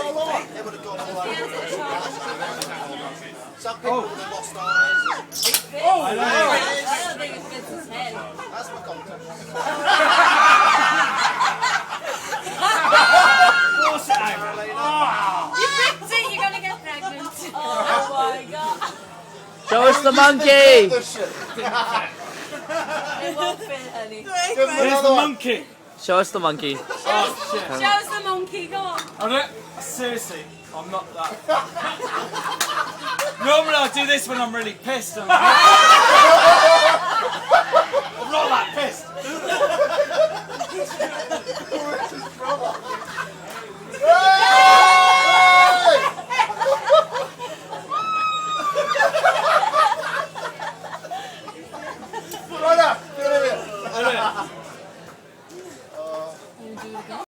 It would have gone all over. Some people would have lost eyes. Oh, I don't think it fits his head. That's my contact. You picked it, you're gonna get pregnant. Oh my god. Show us the monkey! It won't fit, honey. Where's the monkey? Show us the monkey. Oh shit. Show us the monkey, go on. I don't, seriously, I'm not that. Normally I do this when I'm really pissed. I'm not that pissed.